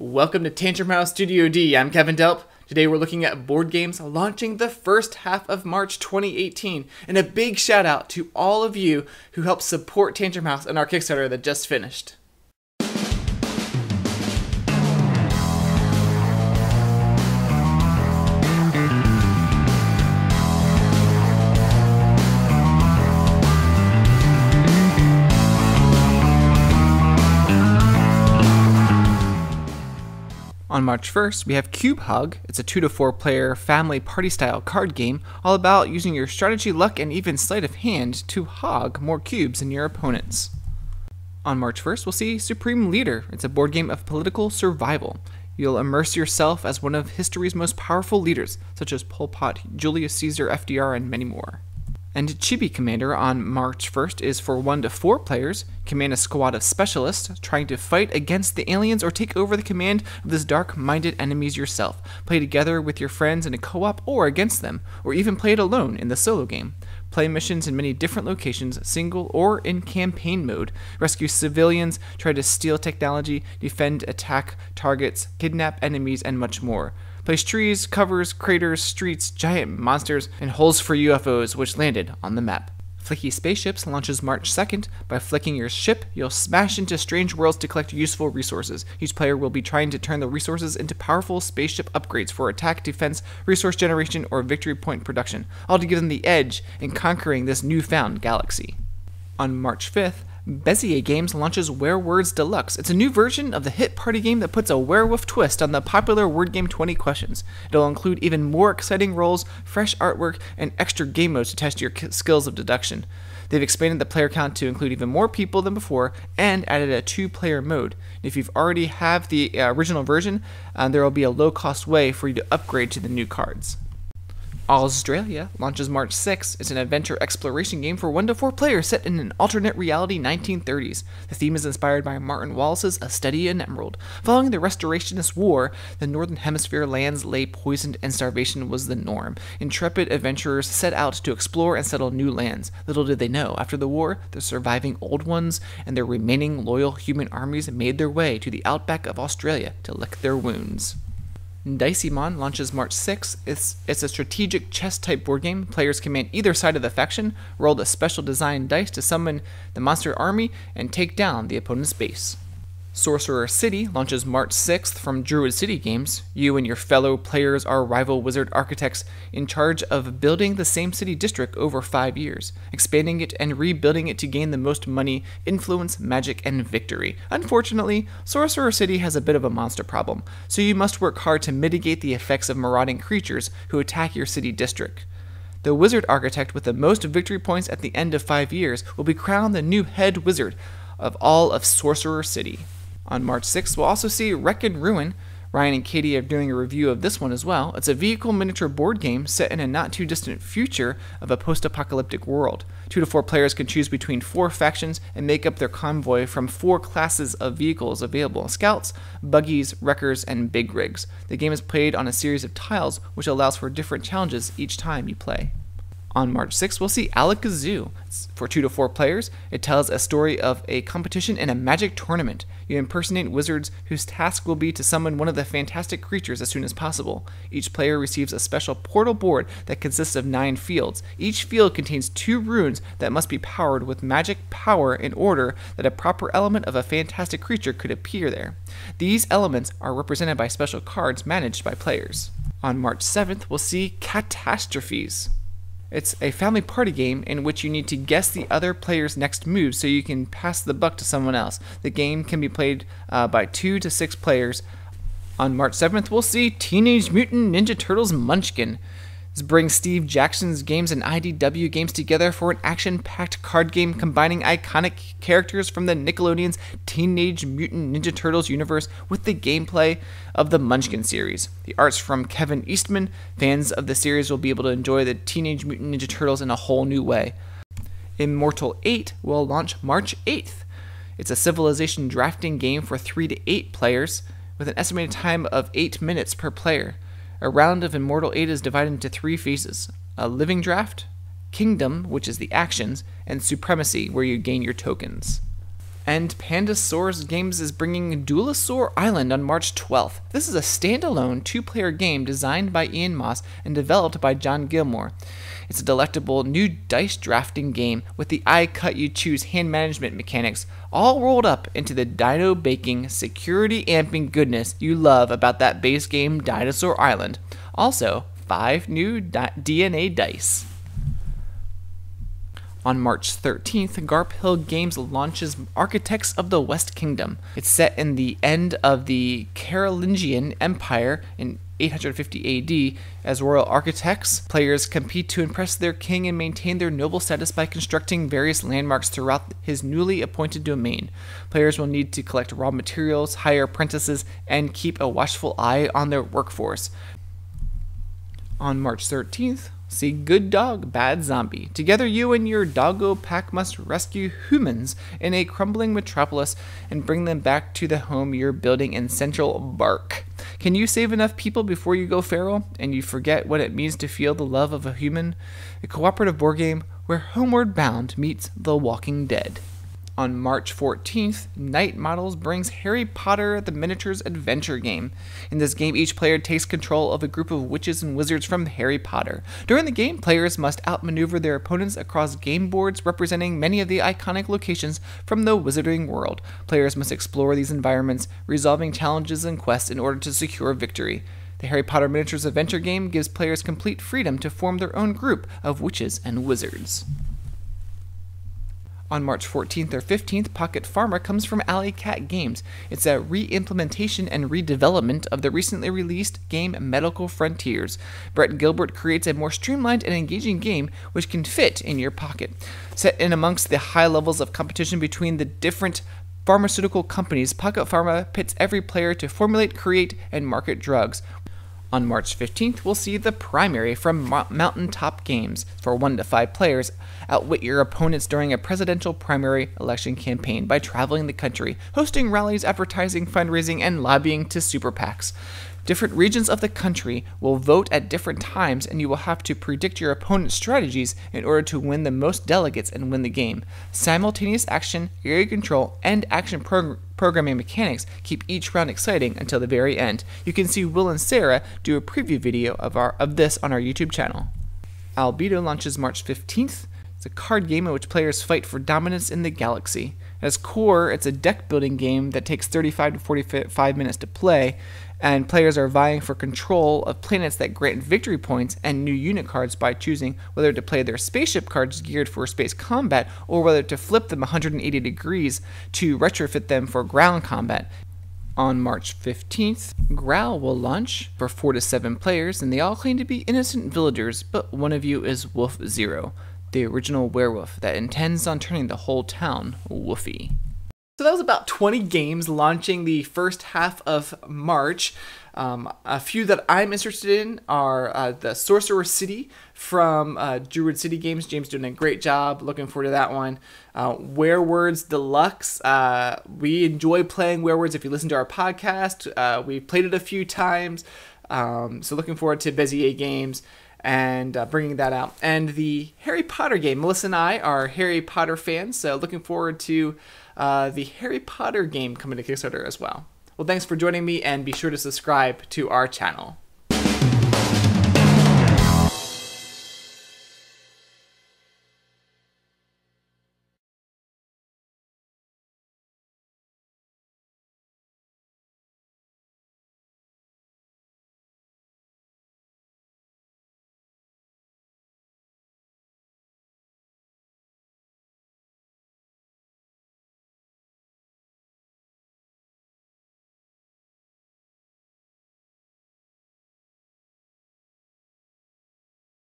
Welcome to Tantrum House Studio D. I'm Kevin Delp. Today we're looking at board games launching the first half of March 2018. And a big shout out to all of you who helped support Tantrum House and our Kickstarter that just finished. On March 1st, we have Cube Hug. It's a 2 to 4 player family party style card game all about using your strategy, luck, and even sleight of hand to hog more cubes than your opponents. On March 1st, we'll see Supreme Leader. It's a board game of political survival. You'll immerse yourself as one of history's most powerful leaders, such as Pol Pot, Julius Caesar, FDR, and many more. And Chibi Commander on March 1st is for 1 to 4 players. Command a squad of specialists trying to fight against the aliens or take over the command of these dark-minded enemies yourself. Play together with your friends in a co-op or against them, or even play it alone in the solo game. Play missions in many different locations, single or in campaign mode. Rescue civilians, try to steal technology, defend attack targets, kidnap enemies, and much more. Place trees, covers, craters, streets, giant monsters, and holes for UFOs which landed on the map. Flicky Spaceships launches March 2nd. By flicking your ship, you'll smash into strange worlds to collect useful resources. Each player will be trying to turn the resources into powerful spaceship upgrades for attack, defense, resource generation, or victory point production, all to give them the edge in conquering this newfound galaxy. On March 5th, Bezier Games launches WereWords Deluxe. It's a new version of the hit party game that puts a werewolf twist on the popular word game 20 Questions. It'll include even more exciting roles, fresh artwork, and extra game modes to test your skills of deduction. They've expanded the player count to include even more people than before and added a 2-player mode. If you've already have the original version, there will be a low-cost way for you to upgrade to the new cards. Australia launches March 6th. It's an adventure exploration game for 1 to 4 players set in an alternate reality 1930s. The theme is inspired by Martin Wallace's A Study in Emerald. Following the Restorationist War, the Northern Hemisphere lands lay poisoned and starvation was the norm. Intrepid adventurers set out to explore and settle new lands. Little did they know, after the war, the surviving old ones and their remaining loyal human armies made their way to the outback of Australia to lick their wounds. Diceeman launches March 6th. It's a strategic chess-type board game. Players command either side of the faction, roll a special designed dice to summon the monster army, and take down the opponent's base. Sorcerer City launches March 6th from Druid City Games. You and your fellow players are rival wizard architects in charge of building the same city district over 5 years, expanding it and rebuilding it to gain the most money, influence, magic, and victory. Unfortunately, Sorcerer City has a bit of a monster problem, so you must work hard to mitigate the effects of marauding creatures who attack your city district. The wizard architect with the most victory points at the end of 5 years will be crowned the new head wizard of all of Sorcerer City. On March 6th, we'll also see Wreck and Ruin. Ryan and Katie are doing a review of this one as well. It's a vehicle miniature board game set in a not-too-distant future of a post-apocalyptic world. 2 to 4 players can choose between 4 factions and make up their convoy from 4 classes of vehicles available: scouts, buggies, wreckers, and big rigs. The game is played on a series of tiles, which allows for different challenges each time you play. On March 6th, we'll see Alakazoo. It's for 2 to 4 players. It tells a story of a competition in a magic tournament. You impersonate wizards whose task will be to summon one of the fantastic creatures as soon as possible. Each player receives a special portal board that consists of 9 fields. Each field contains 2 runes that must be powered with magic power in order that a proper element of a fantastic creature could appear there. These elements are represented by special cards managed by players. On March 7th, we'll see Catastrophes. It's a family party game in which you need to guess the other player's next move so you can pass the buck to someone else. The game can be played by 2 to 6 players. On March 7th, we'll see Teenage Mutant Ninja Turtles Munchkin. This brings Steve Jackson's games and IDW games together for an action-packed card game combining iconic characters from the Nickelodeon's Teenage Mutant Ninja Turtles universe with the gameplay of the Munchkin series. The art's from Kevin Eastman. Fans of the series will be able to enjoy the Teenage Mutant Ninja Turtles in a whole new way. Immortal 8 will launch March 8th. It's a civilization drafting game for 3 to 8 players with an estimated time of 8 minutes per player. A round of Immortal 8 is divided into 3 phases: a living draft, kingdom, which is the actions, and supremacy, where you gain your tokens. And Pandasaurus Games is bringing Duelosaur Island on March 12th. This is a standalone 2-player game designed by Ian Moss and developed by John Gilmore. It's a delectable new dice drafting game with the I-cut-you-choose hand management mechanics all rolled up into the dino baking, security amping goodness you love about that base game Dinosaur Island. Also, 5 new DNA dice. On March 13th, Garp Hill Games launches Architects of the West Kingdom. It's set in the end of the Carolingian Empire in 850 AD. As royal architects, players compete to impress their king and maintain their noble status by constructing various landmarks throughout his newly appointed domain. Players will need to collect raw materials, hire apprentices, and keep a watchful eye on their workforce. On March 13th, see Good Dog, Bad Zombie. Together you and your doggo pack must rescue humans in a crumbling metropolis and bring them back to the home you're building in Central Bark. Can you save enough people before you go feral and you forget what it means to feel the love of a human? A cooperative board game where Homeward Bound meets The Walking Dead. On March 14th, Night Models brings Harry Potter the Miniatures Adventure game. In this game, each player takes control of a group of witches and wizards from Harry Potter. During the game, players must outmaneuver their opponents across game boards representing many of the iconic locations from the wizarding world. Players must explore these environments, resolving challenges and quests in order to secure victory. The Harry Potter Miniatures Adventure game gives players complete freedom to form their own group of witches and wizards. On March 14th or 15th, Pocket Farmer comes from Alley Cat Games. It's a re-implementation and redevelopment of the recently released game Medical Frontiers. Brett Gilbert creates a more streamlined and engaging game which can fit in your pocket. Set in amongst the high levels of competition between the different pharmaceutical companies, Pocket Pharma pits every player to formulate, create, and market drugs. On March 15th, we'll see The Primary from Mountaintop Games. For 1 to 5 players, outwit your opponents during a presidential primary election campaign by traveling the country, hosting rallies, advertising, fundraising, and lobbying to super PACs. Different regions of the country will vote at different times, and you will have to predict your opponent's strategies in order to win the most delegates and win the game. Simultaneous action, area control, and action programming mechanics keep each round exciting until the very end. You can see Will and Sarah do a preview video of this on our YouTube channel. Albedo launches March 15th. It's a card game in which players fight for dominance in the galaxy. At its core, it's a deck building game that takes 35 to 45 minutes to play, and players are vying for control of planets that grant victory points and new unit cards by choosing whether to play their spaceship cards geared for space combat or whether to flip them 180 degrees to retrofit them for ground combat. On March 15th, Growl will launch for 4 to 7 players, and they all claim to be innocent villagers, but one of you is Wolf Zero, the original werewolf that intends on turning the whole town woofy. So that was about 20 games launching the first half of March. A few that I'm interested in are the Sorcerer City from Druid City Games. James doing a great job. Looking forward to that one. Werewords Deluxe. We enjoy playing Werewords. If you listen to our podcast, we played it a few times. So looking forward to Bezier Games and bringing that out. And the Harry Potter game. Melissa and I are Harry Potter fans, so looking forward to the Harry Potter game coming to Kickstarter as well. Well, thanks for joining me, and be sure to subscribe to our channel.